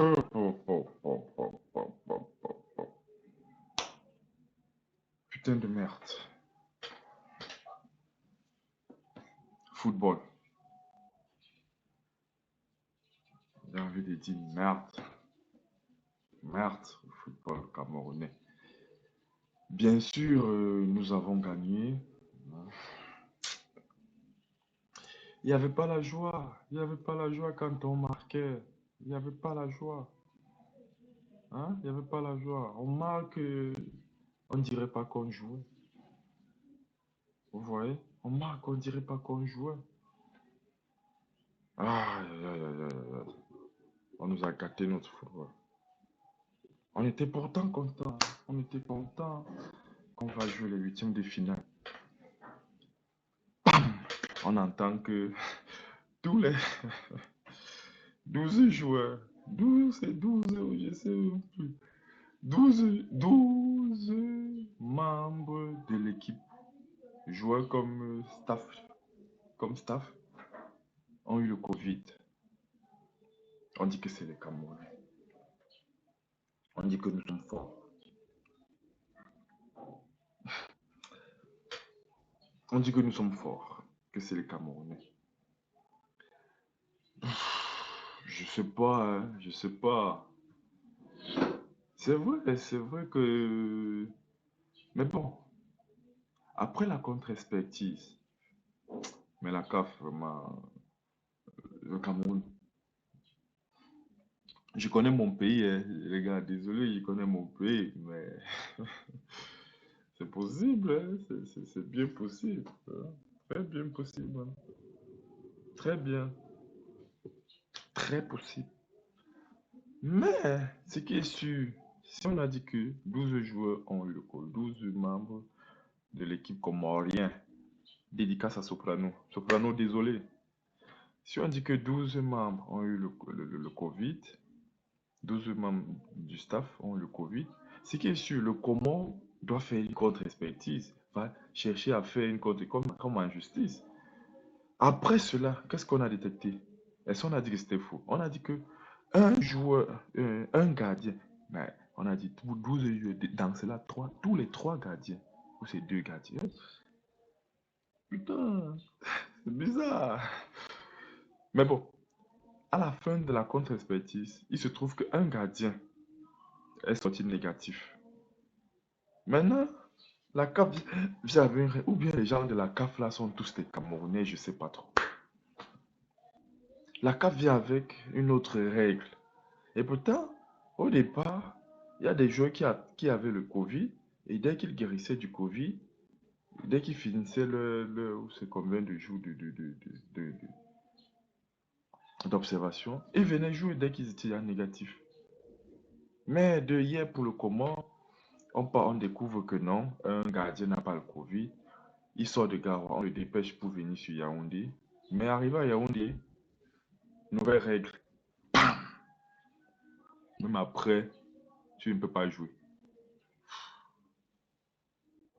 Oh, oh, oh, oh, oh, oh, oh, oh, oh. Putain de merde. Football. J'ai envie de dire merde. Merde, football camerounais. Bien sûr, nous avons gagné. Il n'y avait pas la joie. Il n'y avait pas la joie quand on marquait. Il n'y avait pas la joie. Hein? Il n'y avait pas la joie. On marque, on ne dirait pas qu'on jouait. Vous voyez? On marque, on ne dirait pas qu'on jouait. Aïe, aïe, aïe, aïe, aïe, aïe. On nous a gâté notre football. On était pourtant content. On était content qu'on va jouer les huitièmes de finale. On entend que tous les 12 joueurs, 12 et 12, je sais même plus. 12 membres de l'équipe, joueurs comme staff, ont eu le Covid. On dit que c'est les Camerounais. On dit que nous sommes forts. On dit que nous sommes forts, que c'est les Camerounais. Je sais pas, hein, je sais pas. C'est vrai que... Mais bon, après la contre-expertise, mais la CAF, vraiment, le Cameroun, je connais mon pays, hein, les gars, désolé, je connais mon pays, mais c'est possible, hein, c'est bien possible, hein, très bien possible, hein, très bien, très possible. Mais, ce qui est sûr, si on a dit que 12 joueurs ont eu le call, 12 membres de l'équipe comorien, dédicace à Soprano. Soprano, désolé. Si on dit que 12 membres ont eu le Covid, 12 membres du staff ont eu le Covid, ce qui est sûr, le Comore doit faire une contre-expertise, va chercher à faire une contre comme en justice. Après cela, qu'est-ce qu'on a détecté? Est-ce qu'on a dit que c'était faux? On a dit que un joueur, un gardien, mais on a dit 12 joueurs, dans cela, tous les trois gardiens, ou c'est deux gardiens. Putain, c'est bizarre. Mais bon, à la fin de la contre-expertise, il se trouve qu'un gardien est sorti négatif. Maintenant, la CAF vient avec, ou bien les gens de la CAF là sont tous des Camerounais, je sais pas trop. La CAF vient avec une autre règle. Et pourtant, au départ, il y a des joueurs qui avaient le Covid, et dès qu'ils guérissaient du Covid, dès qu'ils finissaient c'est combien de jours d'observation, ils venaient jouer dès qu'ils étaient en négatif. Mais de hier pour le comment, on découvre que non, un gardien n'a pas le Covid. Il sort de Garoua, on le dépêche pour venir sur Yaoundé. Mais arrivé à Yaoundé, nouvelle règle. Même après, tu ne peux pas jouer.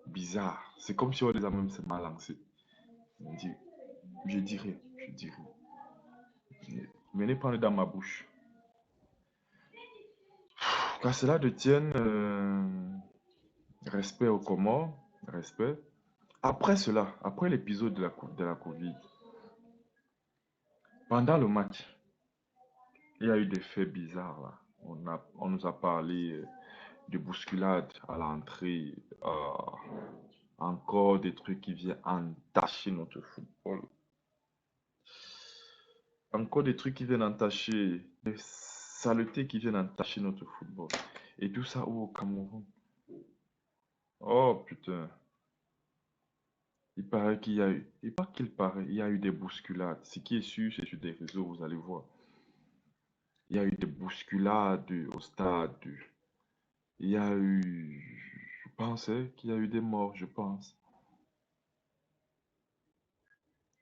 Bizarre. C'est comme si on les a même mal lancés. On dit, je dirais. Venez prendre dans ma bouche. Qu'à cela de tienne, respect aux Comores, respect. Après cela, après l'épisode de la Covid, pendant le match, il y a eu des faits bizarres là. On nous a parlé de bousculade à l'entrée, encore des trucs qui viennent entacher notre football. Encore des trucs qui viennent entacher, des saletés qui viennent entacher notre football. Et tout ça où au Cameroun? Oh putain, il paraît qu'il y a eu, et pas qu'il paraît, il y a eu des bousculades. Ce qui est sûr, c'est sur des réseaux, vous allez voir. Il y a eu des bousculades au stade. Il y a eu, je pensais qu'il y a eu des morts, je pense.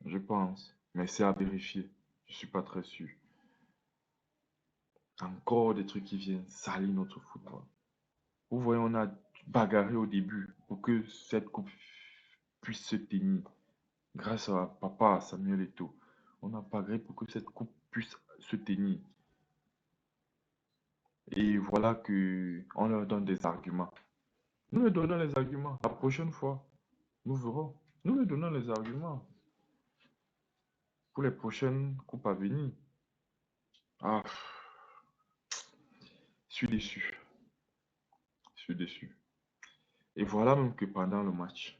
Je pense. Mais c'est à vérifier. Je suis pas très sûr. Encore des trucs qui viennent salir notre football. Vous voyez, on a bagarré au début pour que cette coupe puisse se tenir. Grâce à papa Samuel Eto'o, on a bagarré pour que cette coupe puisse se tenir. Et voilà que on leur donne des arguments. Nous leur donnons les arguments. La prochaine fois, nous verrons. Nous leur donnons les arguments pour les prochaines coupes à venir. Ah, je suis déçu. Je suis déçu. Et voilà même que pendant le match,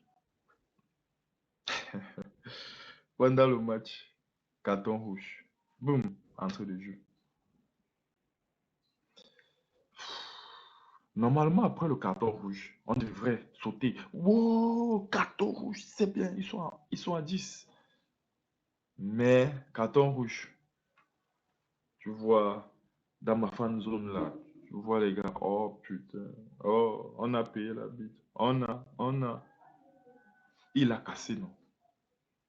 carton rouge. Boum, entrée de jeu. Normalement, après le carton rouge, on devrait sauter. Wow, carton rouge, c'est bien, ils sont à 10. Mais, carton rouge, tu vois, dans ma fan zone là, je vois les gars, oh putain, oh, on a payé la bite. On a. Il a cassé, non.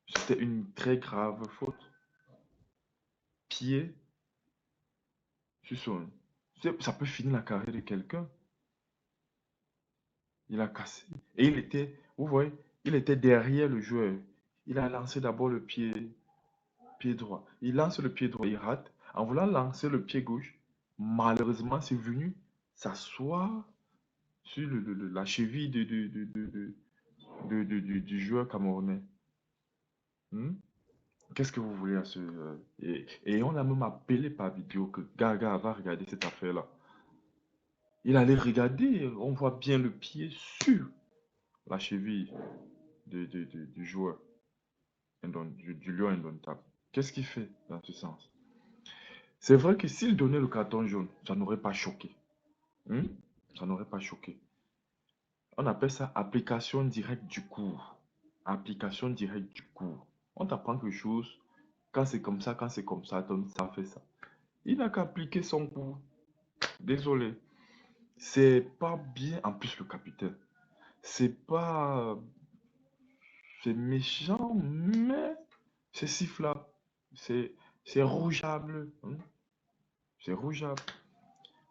C'était une très grave faute. Pied sur son. Ça peut finir la carrière de quelqu'un. Il a cassé. Et il était, vous voyez, il était derrière le joueur. Il a lancé d'abord le pied droit. Il lance le pied droit, il rate. En voulant lancer le pied gauche, malheureusement, c'est venu s'asseoir sur la cheville du joueur camerounais. Hmm? Qu'est-ce que vous voulez à ce... et on a même appelé par vidéo que Gaga va regarder cette affaire-là. Il allait regarder, on voit bien le pied sur la cheville du joueur, du lion indomptable. Qu'est-ce qu'il fait dans ce sens? C'est vrai que s'il donnait le carton jaune, ça n'aurait pas choqué. Hmm? Ça n'aurait pas choqué. On appelle ça application directe du cours. Application directe du cours. On t'apprend quelque chose, quand c'est comme ça, donc ça fait ça. Il n'a qu'à appliquer son cours. Désolé. C'est pas bien, en plus le capitaine. C'est pas... C'est méchant, mais c'est sifflable. C'est c'est rougeable. Hein. C'est rougeable.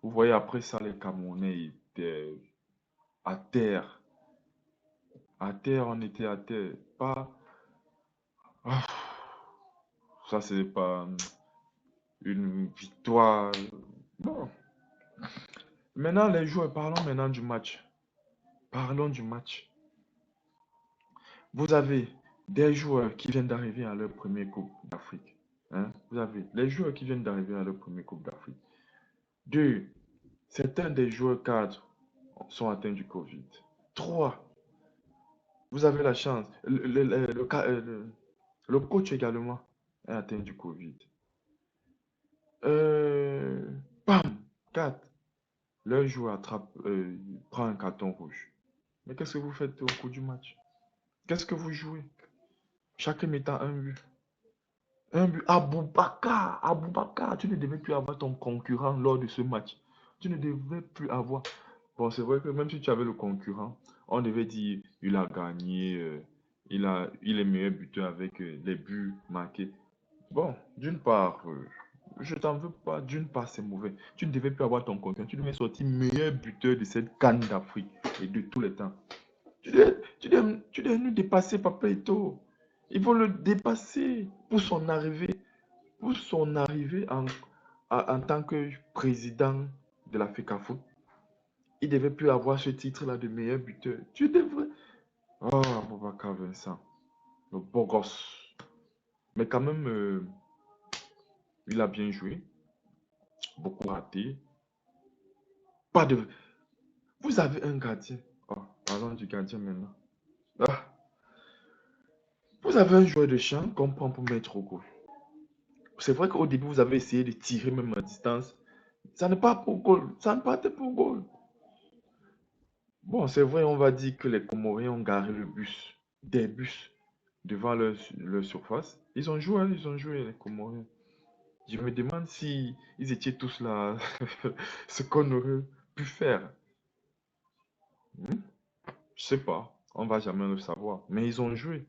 Vous voyez, après ça, les Camerounais étaient à terre. À terre, on était à terre. Pas. Ah, ça, c'est pas une victoire. Bon. Maintenant, les joueurs, parlons maintenant du match. Parlons du match. Vous avez des joueurs qui viennent d'arriver à leur première Coupe d'Afrique. Hein. Vous avez les joueurs qui viennent d'arriver à leur première Coupe d'Afrique. Deux, certains des joueurs cadres sont atteints du Covid. Trois, vous avez la chance. Le coach également est atteint du Covid. Euh, Bam! 4. Le joueur prend un carton rouge. Mais qu'est-ce que vous faites au cours du match? Qu'est-ce que vous jouez? Chacun mettant un but. Un but. Aboubakar! Aboubakar! Tu ne devais plus avoir ton concurrent lors de ce match. Tu ne devais plus avoir. Bon, c'est vrai que même si tu avais le concurrent, on devait dire il a gagné, il est meilleur buteur avec les buts marqués. Bon, d'une part, je t'en veux pas. D'une part, c'est mauvais. Tu ne devais plus avoir ton concurrent. Tu devais sortir meilleur buteur de cette canne d'Afrique et de tous les temps. Tu devais nous dépasser, Papa Eto'o. Il faut le dépasser pour son arrivée en tant que président de la FECAFOOT. Il devait plus avoir ce titre-là de meilleur buteur. Tu devrais. Oh, Aboubacar Vincent, le beau gosse. Mais quand même, il a bien joué. Beaucoup raté. Pas de. Vous avez un gardien. Oh, parlons du gardien maintenant. Ah, vous avez un joueur de champ qu'on prend pour mettre au goal. C'est vrai qu'au début, vous avez essayé de tirer même à distance. Ça n'est pas pour goal. Ça ne partait pour goal. Bon, c'est vrai, on va dire que les Comoriens ont garé des bus devant leur surface. Ils ont joué, les Comoriens. Je me demande si ils étaient tous là, ce qu'on aurait pu faire. Hmm? Je sais pas, on va jamais le savoir. Mais ils ont joué,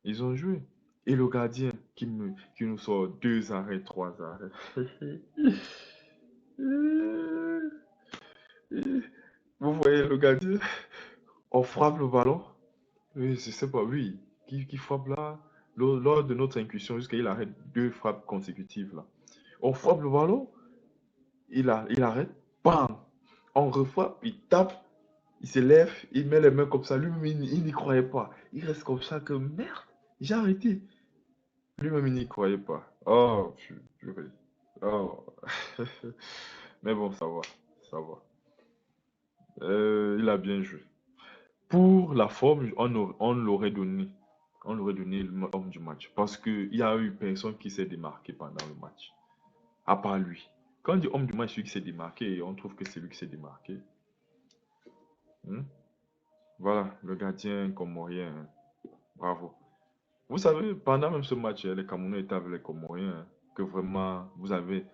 ils ont joué. Et le gardien qui nous sort deux arrêts, trois arrêts. Vous voyez le gardien, on frappe le ballon. Oui, je sais pas, oui, qui frappe là. Lors de notre incursion, jusqu'à il arrête deux frappes consécutives là. On frappe le ballon, il arrête, bam, on revoit, il tape, il se lève, il met les mains comme ça. Lui-même, il n'y croyait pas. Il reste comme ça que merde, j'ai arrêté. Lui-même, il n'y croyait pas. Oh, purée. Oh. Mais bon, ça va, ça va. Il a bien joué. Pour la forme, on l'aurait donné. On l'aurait donné l'homme du match. Parce qu'il y a eu personne qui s'est démarqué pendant le match. À part lui. Quand on dit homme du match, celui qui s'est démarqué, on trouve que c'est lui qui s'est démarqué. Hmm. Voilà, le gardien comorien, hein. Bravo. Vous savez, pendant même ce match, les Camerounais étaient avec les Comoriens, hein, que vraiment, vous avez,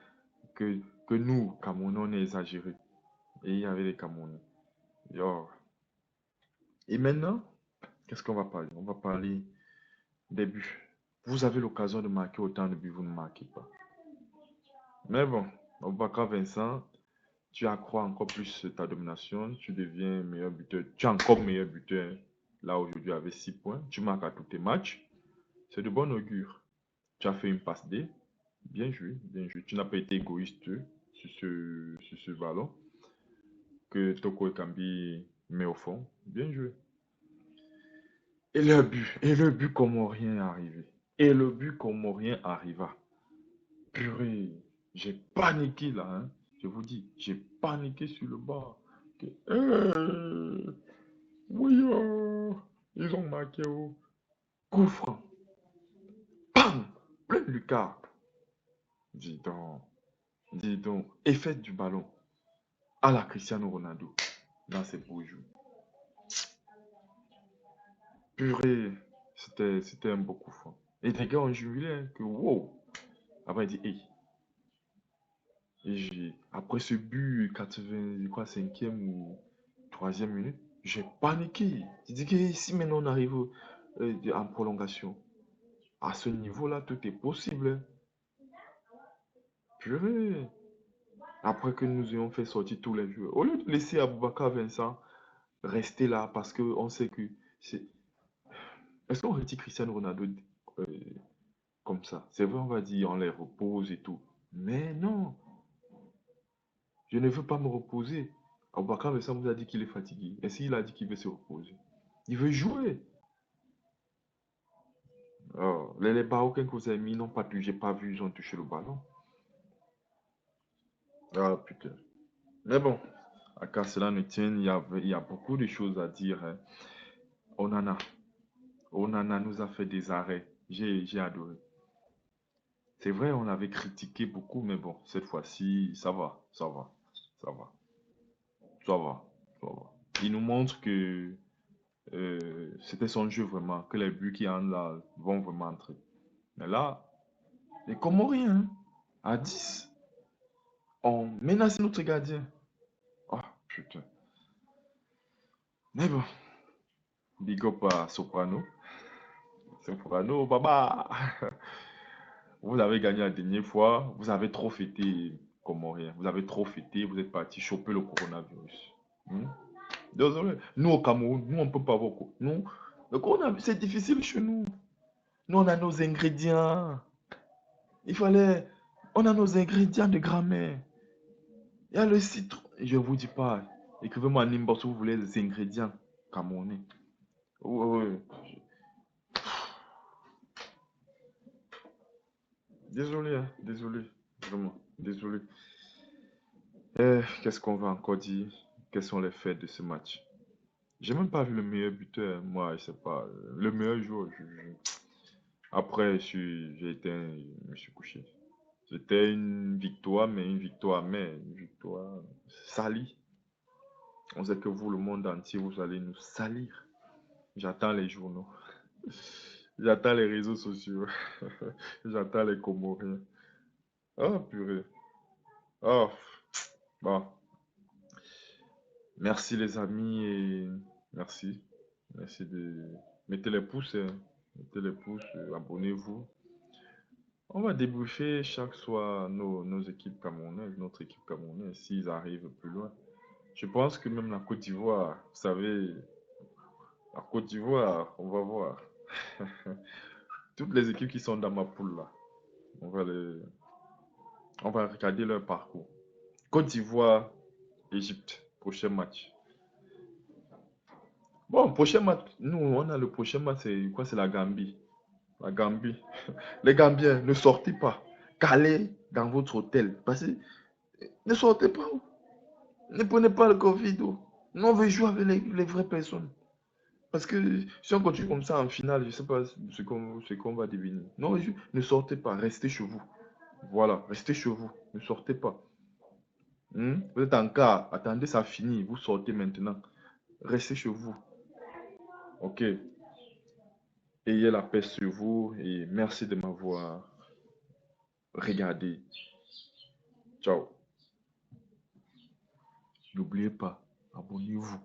que, que nous, Camerounais, on est exagérés. Et il y avait les Camerounais. Yo. Et maintenant, qu'est-ce qu'on va parler? On va parler des buts. Vous avez l'occasion de marquer autant de buts, vous ne marquez pas. Mais bon, Obaka Vincent, tu accrois encore plus ta domination, tu deviens meilleur buteur. Tu es encore meilleur buteur là aujourd'hui avec 6 points. Tu marques à tous tes matchs. C'est de bon augure. Tu as fait une passe D. Bien joué, bien joué. Tu n'as pas été égoïste sur ce ballon que Toko Ekambi met au fond. Bien joué. Et le but comorien est arrivé. Et le but comorien arriva. Purée, j'ai paniqué là, hein. Je vous dis, j'ai paniqué sur le bas. Que, oui, ils ont marqué au coup franc. Bam! Plein Lucas. Dis donc, dis donc. Effet du ballon à la Cristiano Ronaldo dans ses beaux jours. Purée, c'était un beau coup franc. Et les gars ont jubilé, hein, que wow. Après, il dit, hey. Après ce but, 80, je crois, 5e ou 3e minute, j'ai paniqué. J'ai dit que si maintenant on arrive en prolongation, à ce niveau-là, tout est possible, hein. Purée. Après que nous ayons fait sortir tous les joueurs, au lieu de laisser Aboubakar Vincent rester là, parce qu'on sait que c'est. Est-ce qu'on retire Cristiano Ronaldo euh, comme ça? C'est vrai, on va dire, on les repose et tout. Mais non, je ne veux pas me reposer. Aboubakar Vincent vous a dit qu'il est fatigué. Et s'il a dit qu'il veut se reposer? Il veut jouer. Oh, les Marocains que vous avez mis n'ont pas touché, j'ai pas vu, ils ont touché le ballon. Ah putain. Mais bon, à qu'à cela ne tienne, il y a beaucoup de choses à dire, hein. Onana. Onana nous a fait des arrêts. J'ai adoré. C'est vrai, on avait critiqué beaucoup, mais bon, cette fois-ci, ça va, ça va, ça va, ça va, ça va. Il nous montre que c'était son jeu vraiment, que les buts qui en là vont vraiment entrer. Mais là, les Comoriens, hein, à 10, on menace notre gardien. Ah, putain. Mais bon, big up à Soprano. Soprano, baba. Vous avez gagné la dernière fois, vous avez trop fêté Comorien. Vous avez trop fêté, vous êtes parti choper le coronavirus. Hmm? Désolé. Nous, au Cameroun, nous, on ne peut pas avoir. Nous, le coronavirus, c'est difficile chez nous. Nous, on a nos ingrédients. Il fallait. On a nos ingrédients de grammaire. Il y a le citron. Je ne vous dis pas. Écrivez-moi en inbox si vous voulez les ingrédients camerounais. Ouais, ouais. Désolé, hein, désolé. Vraiment, désolé. Qu'est-ce qu'on va encore dire? Quels sont les faits de ce match? J'ai même pas vu le meilleur buteur, hein. Moi, je sais pas. Le meilleur joueur. Après, j'ai éteint, je me suis couché. C'était une victoire, mais une victoire salie. On sait que vous, le monde entier, vous allez nous salir. J'attends les journaux. J'attends les réseaux sociaux. J'attends les Comoriens. Oh, purée. Oh, bon. Merci les amis et merci. Merci de... Mettez les pouces, hein. Mettez les pouces, abonnez-vous. On va débriefer chaque soir nos équipes camerounaises, notre équipe camerounaise, s'ils arrivent plus loin. Je pense que même la Côte d'Ivoire, vous savez, la Côte d'Ivoire, on va voir. Toutes les équipes qui sont dans ma poule là, on va, les... on va regarder leur parcours. Côte d'Ivoire, Égypte, prochain match. Bon, prochain match, nous, on a le prochain match, c'est quoi? C'est la Gambie. La Gambie. Les Gambiens, ne sortez pas. Calez dans votre hôtel. Parce que ne sortez pas. Ne prenez pas le Covid. Nous, on veut jouer avec les vraies personnes. Parce que si on continue comme ça en finale, je ne sais pas ce qu'on va devenir. Non, ne sortez pas. Restez chez vous. Voilà, restez chez vous. Ne sortez pas. Vous êtes en cas. Attendez, ça finit. Vous sortez maintenant. Restez chez vous. OK. Ayez la paix sur vous et merci de m'avoir regardé. Ciao. N'oubliez pas, abonnez-vous.